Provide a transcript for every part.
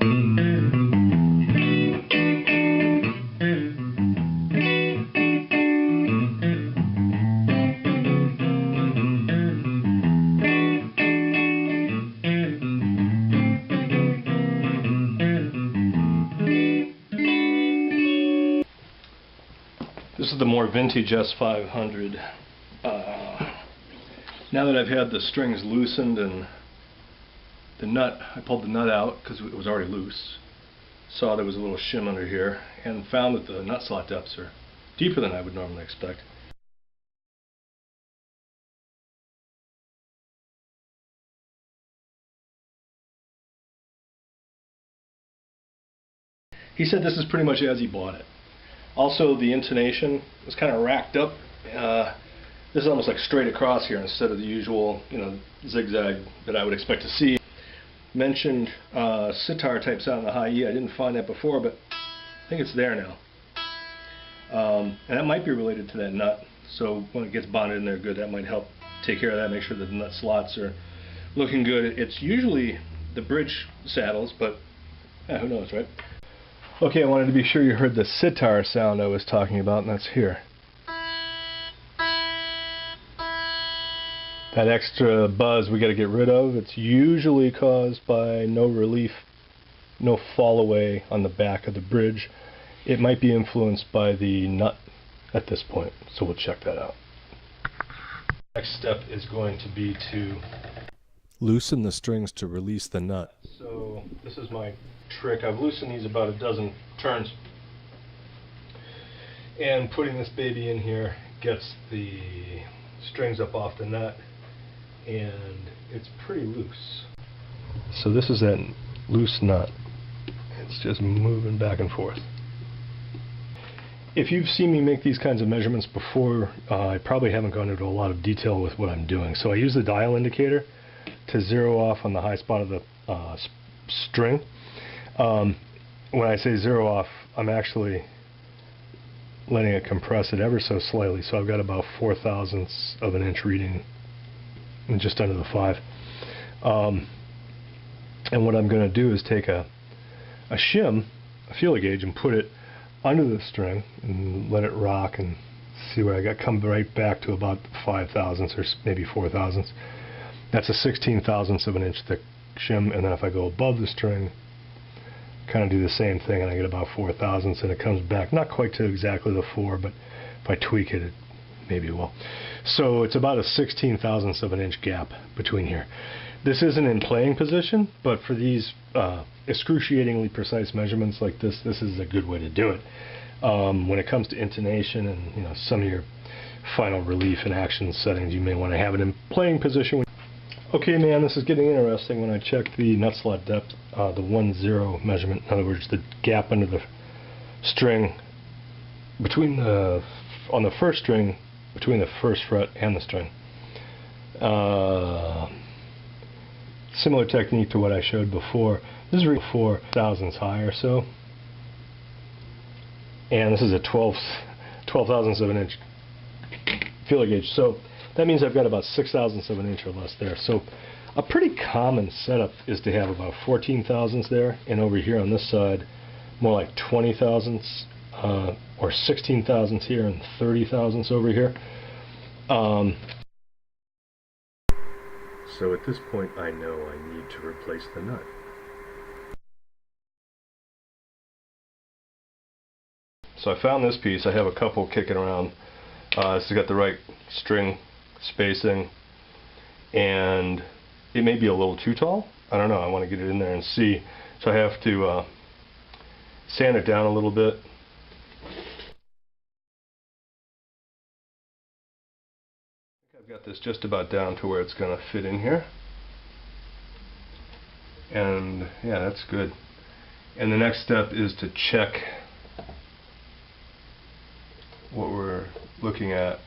This is the more vintage S500. Now that I've had the strings loosened and the nut, I pulled the nut out because it was already loose. Saw there was a little shim under here and found that the nut slot depths are deeper than I would normally expect. He said this is pretty much as he bought it. Also, the intonation was kind of racked up. This is almost like straight across here instead of the usual, zigzag that I would expect to see. Mentioned sitar type sound in the high E. I didn't find that before, but I think it's there now. And that might be related to that nut. So when it gets bonded in there good, that might help take care of that, make sure that the nut slots are looking good. It's usually the bridge saddles, but who knows, right? Okay, I wanted to be sure you heard the sitar sound I was talking about, and that's here. That extra buzz we got to get rid of. It's usually caused by no relief, no fall away on the back of the bridge. It might be influenced by the nut at this point, so we'll check that out. Next step is going to be to loosen the strings to release the nut. So this is my trick. I've loosened these about a dozen turns, and putting this baby in here gets the strings up off the nut, and it's pretty loose. So this is that loose nut. It's just moving back and forth. If you've seen me make these kinds of measurements before, I probably haven't gone into a lot of detail with what I'm doing. So I use the dial indicator to zero off on the high spot of the string. When I say zero off, I'm actually letting it compress it ever so slightly. So I've got about 4/1000ths of an inch reading, and just under the 5. And what I'm going to do is take a shim, a feeler gauge, and put it under the string and let it rock and see where I got. Come right back to about 5/1000ths or maybe 4/1000ths. That's a 16/1000ths of an inch thick shim, and then if I go above the string, kind of do the same thing, and I get about 4/1000ths, and it comes back not quite to exactly the 4, but if I tweak it, it maybe will. So it's about a 16/1000ths of an inch gap between here. This isn't in playing position, but for these excruciatingly precise measurements like this, this is a good way to do it. When it comes to intonation and some of your final relief and action settings, you may want to have it in playing position. Okay, man, this is getting interesting. When I check the nut slot depth, the 1-0 measurement, in other words, the gap under the string between on the first string, between the first fret and the string. Similar technique to what I showed before. This is 4/1000ths high or so, and this is a 12/1000ths of an inch feeler gauge. So that means I've got about 6/1000ths of an inch or less there. So a pretty common setup is to have about 14/1000ths there, and over here on this side, more like 20/1000ths or 16/1000ths here and 30/1000ths over here. So at this point, I know I need to replace the nut. So I found this piece. I have a couple kicking around. This has got the right string spacing, and it may be a little too tall. I don't know. I want to get it in there and see. So I have to sand it down a little bit. I've got this just about down to where it's going to fit in here, and yeah, that's good. And the next step is to check what we're looking at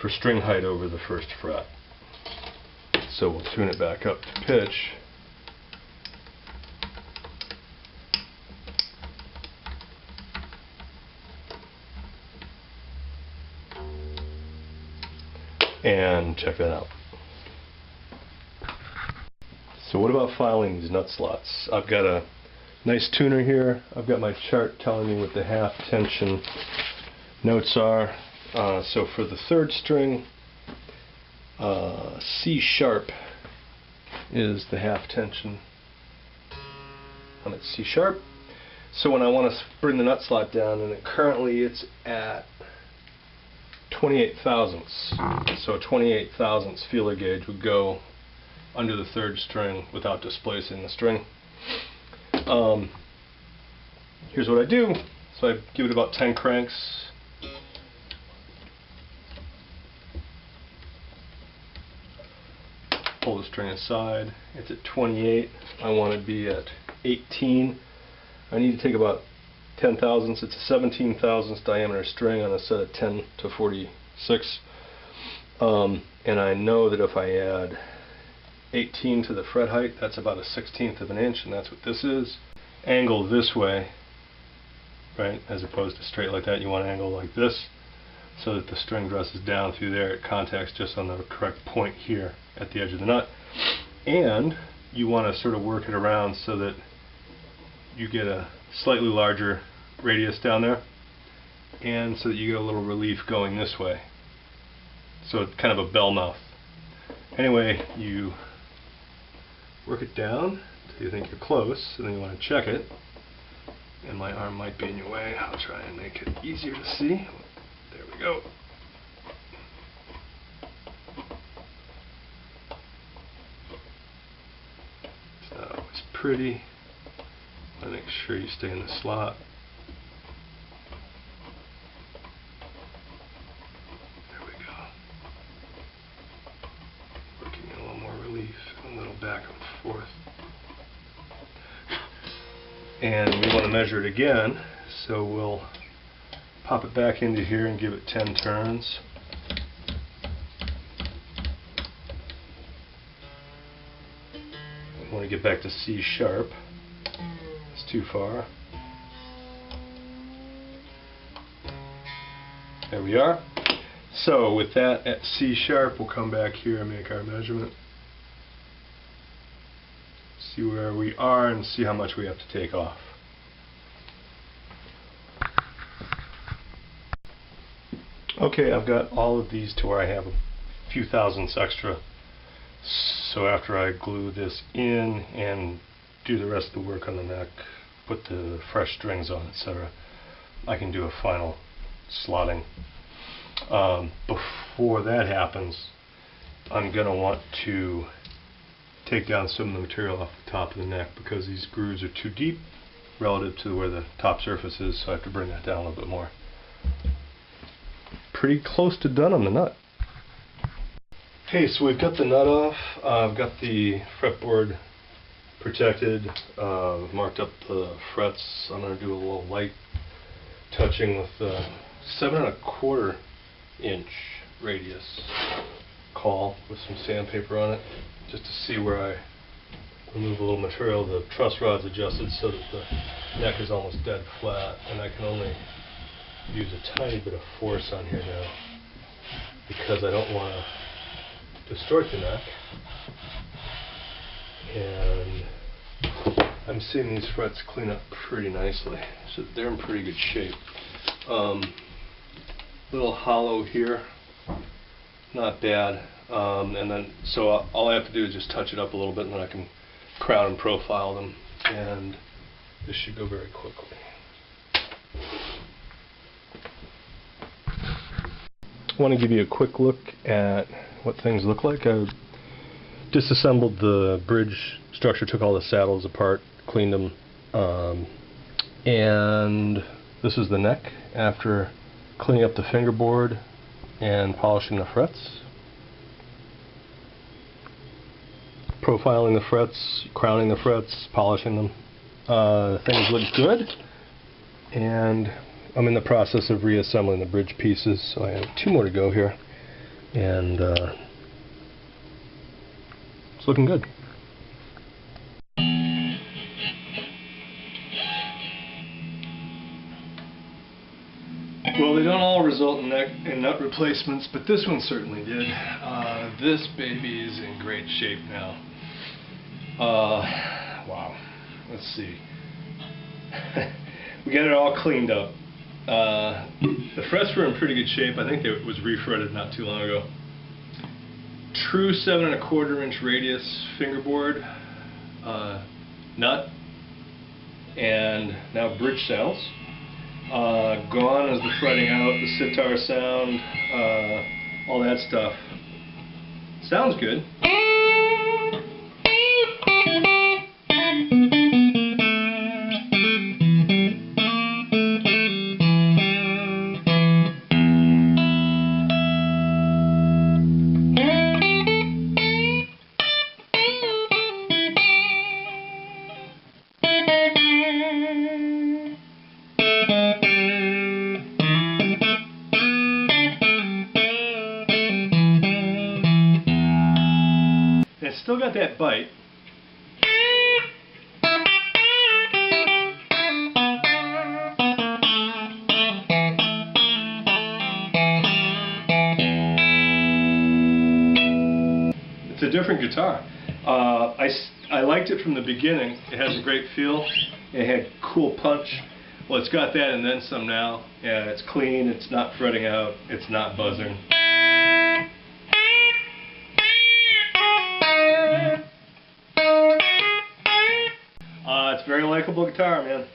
for string height over the first fret. So we'll tune it back up to pitch. And check that out. So what about filing these nut slots? I've got a nice tuner here. I've got my chart telling me what the half tension notes are. So for the third string, C sharp is the half tension on its C sharp. So when I want to bring the nut slot down, and currently it's at 28 thousandths. So a 28 thousandths feeler gauge would go under the third string without displacing the string. Here's what I do. So I give it about 10 cranks. Pull the string aside. It's at 28. I want to be at 18. I need to take about 10 thousandths. It's a 17 thousandths diameter string on a set of 10 to 46. And I know that if I add 18 to the fret height, that's about a 1/16 of an inch, and that's what this is. Angle this way, right, as opposed to straight like that. You want to angle like this so that the string dresses down through there. It contacts just on the correct point here at the edge of the nut. And you want to sort of work it around so that you get a slightly larger radius down there, and so that you get a little relief going this way. So it's kind of a bell mouth. Anyway, you work it down until you think you're close, and then you want to check it. And my arm might be in your way. I'll try and make it easier to see. There we go. It's not always pretty. Make sure you stay in the slot. There we go. Working in a little more relief, a little back and forth. And we want to measure it again, so we'll pop it back into here and give it 10 turns. I want to get back to C sharp. It's too far. There we are. So with that at C sharp, we'll come back here and make our measurement. See where we are and see how much we have to take off. Okay, I've got all of these to where I have a few thousandths extra. So after I glue this in and do the rest of the work on the neck, put the fresh strings on, etc., I can do a final slotting. Before that happens, I'm going to want to take down some of the material off the top of the neck because these grooves are too deep relative to where the top surface is, so I have to bring that down a little bit more. Pretty close to done on the nut. Okay, so we've got the nut off. I've got the fretboard protected, marked up the frets. I'm going to do a little light touching with the 7 1/4 inch radius caul with some sandpaper on it, just to see where I remove a little material. The truss rod's adjusted so that the neck is almost dead flat, and I can only use a tiny bit of force on here now because I don't want to distort the neck. And I'm seeing these frets clean up pretty nicely, so they're in pretty good shape. Little hollow here, not bad. And then so all I have to do is just touch it up a little bit, and then I can crowd and profile them, and this should go very quickly. I want to give you a quick look at what things look like. I disassembled the bridge structure, took all the saddles apart, cleaned them, and this is the neck after cleaning up the fingerboard and polishing the frets. Profiling the frets, crowning the frets, polishing them. Things look good, and I'm in the process of reassembling the bridge pieces, so I have 2 more to go here, and it's looking good. Well, they don't all result in nut replacements, but this one certainly did. This baby is in great shape now. Wow. Let's see. We got it all cleaned up. The frets were in pretty good shape. I think it was refretted not too long ago. True 7 1/4 inch radius fingerboard nut, and now bridge saddles. Gone is the fretting out, the sitar sound, all that stuff. Sounds good. It's still got that bite. It's a different guitar. I liked it from the beginning. It has a great feel. It had cool punch. Well, it's got that and then some now. Yeah, it's clean. It's not fretting out. It's not buzzing. It's a very likable guitar, man.